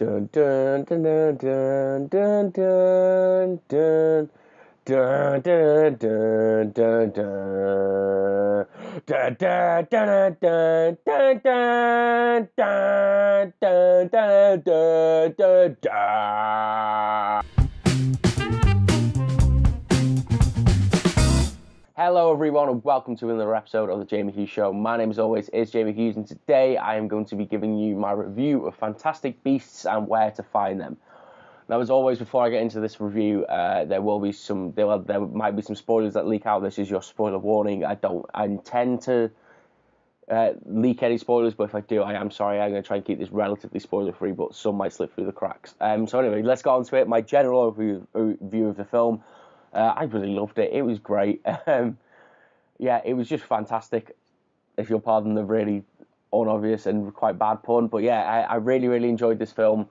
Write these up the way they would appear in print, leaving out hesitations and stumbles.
Dun dun dun dun dun dun dun dun. Dun dun dun dun dun. Dun dun dun dun dun dun dun dun dun dun dun dun. Hello everyone and welcome to another episode of the Jamie Hughes Show. My name as always is Jamie Hughes and today I am going to be giving you my review of Fantastic Beasts and Where to Find Them. Now, as always, before I get into this review, there might be some spoilers that leak out. This is your spoiler warning. I intend to leak any spoilers, but if I do, I am sorry. I'm going to try and keep this relatively spoiler-free, but some might slip through the cracks. So anyway, let's get on to it. My general overview of the film. I really loved it. It was great. Yeah, it was just fantastic, if you'll pardon the really unobvious and quite bad pun. But yeah, I really, really enjoyed this film.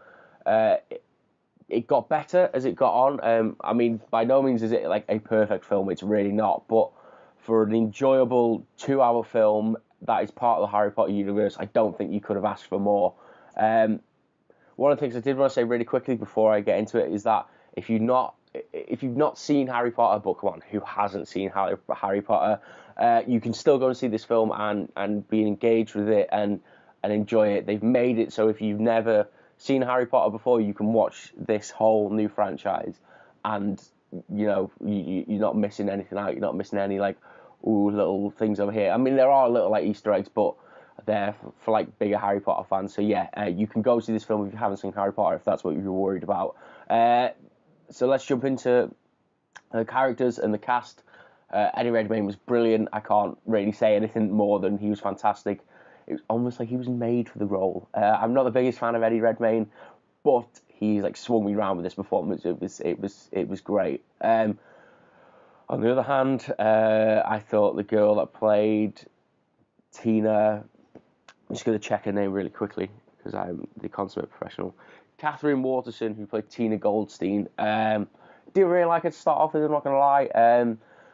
It got better as it got on. I mean, by no means is it like a perfect film. It's really not. But for an enjoyable 2-hour film that is part of the Harry Potter universe, I don't think you could have asked for more. One of the things I did want to say really quickly before I get into it is that if you've not seen Harry Potter, but come on, who hasn't seen Harry Potter? You can still go and see this film and be engaged with it and enjoy it. They've made it so if you've never seen Harry Potter before, you can watch this whole new franchise, and you're not missing anything out. You're not missing any little things over here. I mean, there are little Easter eggs, but they're for bigger Harry Potter fans. So yeah, you can go see this film if you haven't seen Harry Potter, if that's what you're worried about. So let's jump into the characters and the cast. Eddie Redmayne was brilliant. I can't really say anything more than he was fantastic. It was almost like he was made for the role. I'm not the biggest fan of Eddie Redmayne, but he's swung me around with this performance. It was great. On the other hand, I thought the girl that played Tina, I'm just going to check her name really quickly because I'm the consummate professional. Catherine Waterston, who played Tina Goldstein. Didn't really like her to start off with, I'm not going to lie.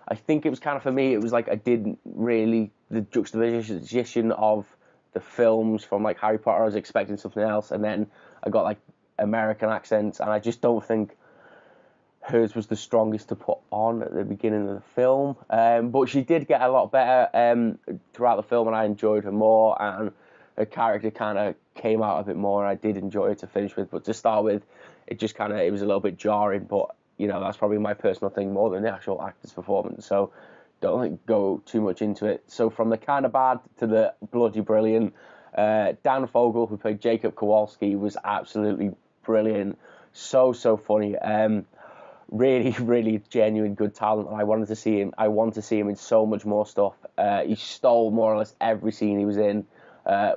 I think it was kind of, for me, it was I didn't really, the juxtaposition of the films from Harry Potter, I was expecting something else, and then I got American accents, and I just don't think hers was the strongest to put on at the beginning of the film. But she did get a lot better throughout the film, and I enjoyed her more, and her character kind of came out a bit more, and I did enjoy it to finish with. But to start with, it just it was a little bit jarring, but that's probably my personal thing more than the actual actor's performance. So don't go too much into it. So from the kind of bad to the bloody brilliant, Dan Fogel, who played Jacob Kowalski, was absolutely brilliant. So funny. Really, really genuine good talent. I wanted to see him. I want to see him in so much more stuff. He stole more or less every scene he was in,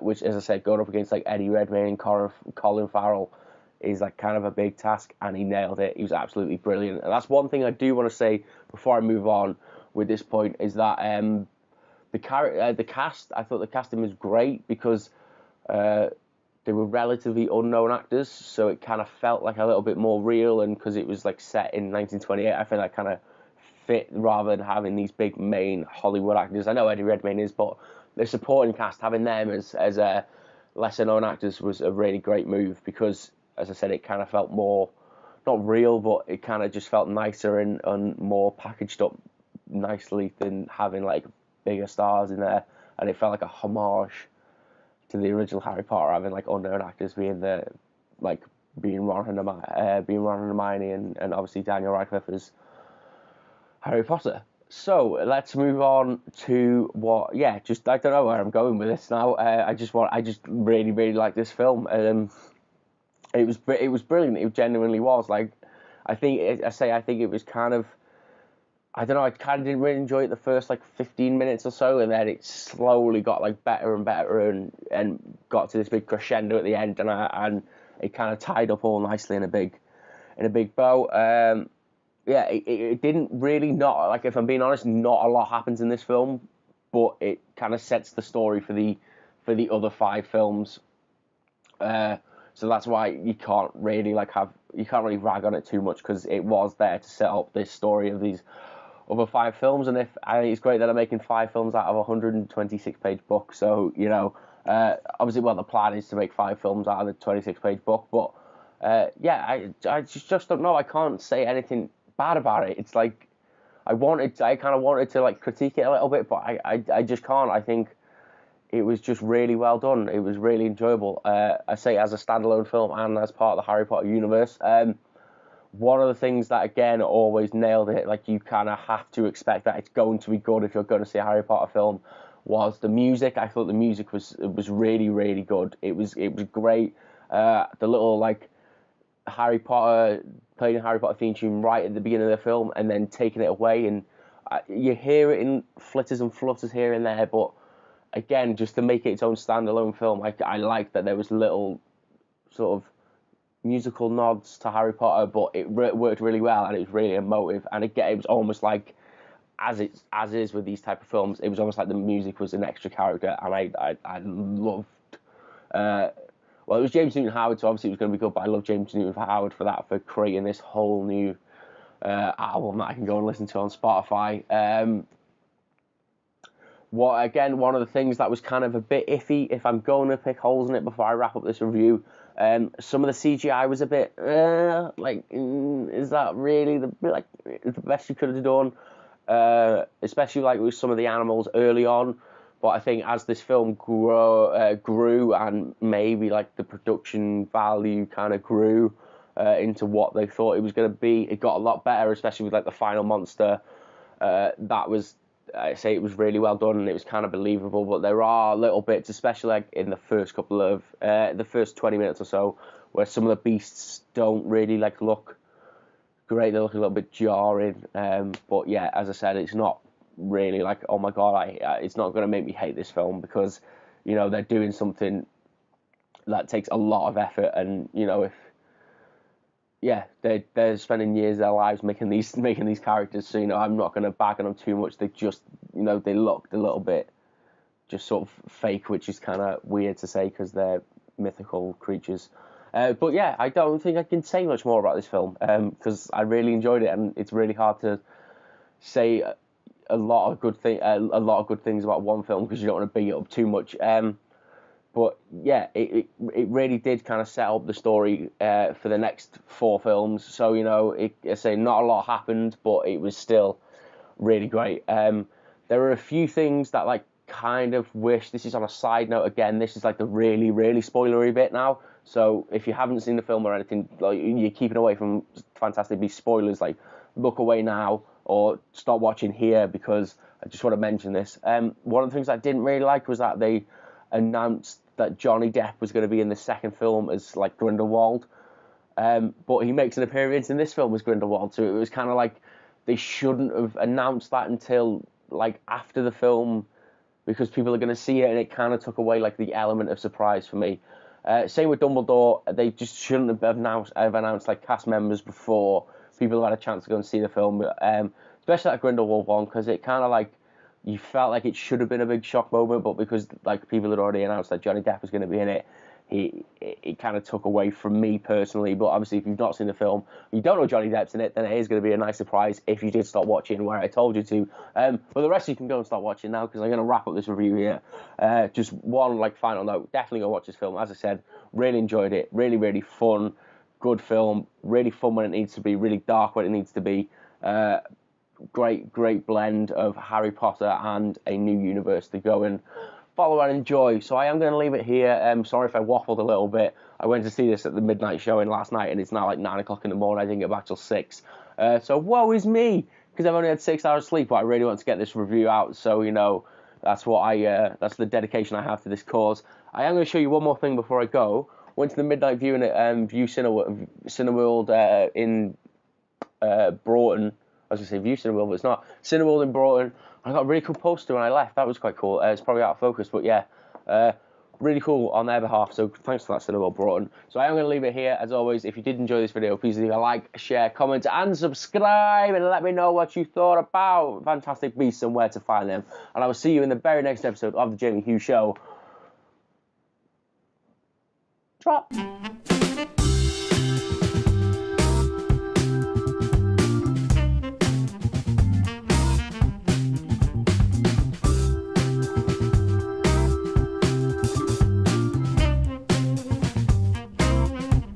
which, as I said, going up against Eddie Redmayne and Colin Farrell is kind of a big task, and he nailed it. He was absolutely brilliant. And that's one thing I do want to say before I move on with this point, is that the cast, I thought the casting was great because they were relatively unknown actors, so it kind of felt a little bit more real, and because it was set in 1928, I think that kind of fit rather than having these big main Hollywood actors. I know Eddie Redmayne is, but the supporting cast, having them as lesser known actors was a really great move because, as I said, it kind of felt more, not real, but it kind of just felt nicer and more packaged up nicely than having bigger stars in there, and it felt like a homage to the original Harry Potter, having unknown actors being being Ron and Hermione, and obviously Daniel Radcliffe as Harry Potter. So let's move on to I don't know where I'm going with this now. I just really, really like this film. It was brilliant. It genuinely was. I think it was kind of, I don't know, I kind of didn't really enjoy it the first 15 minutes or so, and then it slowly got better and better and got to this big crescendo at the end, and it kind of tied up all nicely in a big bow. It didn't really, not, if I'm being honest, not a lot happens in this film, but it kind of sets the story for the other 5 films. So that's why you can't really rag on it too much, because it was there to set up this story of these other 5 films. And I think it's great that they're making 5 films out of a 126-page book. So obviously, the plan is to make 5 films out of the 26-page book, but I just don't know. I can't say anything bad about it. It's like I kind of wanted to like critique it a little bit, but I just can't. I think it was just really well done. It was really enjoyable. I say as a standalone film and as part of the Harry Potter universe. One of the things that again always nailed it, like you kind of have to expect that it's going to be good if you're going to see a Harry Potter film, was the music. I thought the music was really really good. It was great. The little like Harry Potter playing a Harry Potter theme tune right at the beginning of the film and then taking it away, and you hear it in flitters and flutters here and there, but again, just to make it its own standalone film, I like that there was little sort of musical nods to Harry Potter, but it worked really well and it was really emotive. And again, it was almost like, as is with these type of films, it was almost like the music was an extra character, and I loved. Well, it was James Newton Howard, so obviously it was going to be good. But I love James Newton Howard for creating this whole new album that I can go and listen to on Spotify. One of the things that was kind of a bit iffy, if I'm going to pick holes in it before I wrap up this review, some of the CGI was a bit is that really the best you could have done? Especially like with some of the animals early on. But I think as this film grew and maybe like the production value kind of grew into what they thought it was going to be, it got a lot better, especially with like the final monster. That was, I say, it was really well done and it was kind of believable. But there are little bits, especially like in the first the first 20 minutes or so, where some of the beasts don't really like look great. They look a little bit jarring. But yeah, as I said, it's not really like, oh my god, it's not going to make me hate this film, because you know they're doing something that takes a lot of effort, and you know they're spending years of their lives making these characters, so you know I'm not going to bag on them too much. They just, you know, they looked a little bit just sort of fake, which is kind of weird to say because they're mythical creatures. But yeah, I don't think I can say much more about this film because I really enjoyed it, and it's really hard to say a lot of good things about one film because you don't want to beat it up too much. But yeah, it really did kind of set up the story for the next 4 films. So you know, I say not a lot happened, but it was still really great. There are a few things that like kind of wish. This is on a side note again. This is like the really really spoilery bit now. So if you haven't seen the film or anything, like you're keeping away from Fantastic Beasts spoilers, like look away now or stop watching here, because I just want to mention this. One of the things I didn't really like was that they announced that Johnny Depp was going to be in the second film as like Grindelwald, but he makes an appearance in this film as Grindelwald, so it was kind of like they shouldn't have announced that until like after the film, because people are going to see it, and it kind of took away like the element of surprise for me. Same with Dumbledore, they just shouldn't have announced like cast members before people have had a chance to go and see the film, especially that Grindelwald one, because it kind of like, you felt like it should have been a big shock moment, but because like people had already announced that Johnny Depp was going to be in it, it kind of took away from me personally. But obviously, if you've not seen the film, you don't know Johnny Depp's in it, then it is going to be a nice surprise if you did stop watching where I told you to. But the rest of you can go and start watching now, because I'm going to wrap up this review here. Just one like final note: definitely go watch this film. As I said, really enjoyed it. Really, really fun, good film. Really fun when it needs to be. Really dark when it needs to be. Great blend of Harry Potter and a new universe to go and follow and enjoy. So I am going to leave it here. Sorry if I waffled a little bit. I went to see this at the midnight showing last night, and it's now like 9 o'clock in the morning. I didn't get back till 6. So woe is me, because I've only had 6 hours sleep, but I really want to get this review out. So, you know, that's that's the dedication I have to this cause. I am going to show you one more thing before I go. Went to the midnight viewing at View Cineworld in Broughton. I was going to say View Cineworld, but it's not. Cineworld in Broughton. I got a really cool poster when I left. That was quite cool. It's probably out of focus, but yeah. Really cool on their behalf. So thanks for that, Cineworld Broughton. So I am going to leave it here. As always, if you did enjoy this video, please leave a like, share, comment, and subscribe. And let me know what you thought about Fantastic Beasts and where to find them. And I will see you in the very next episode of The Jamie Hughes Show. Drop.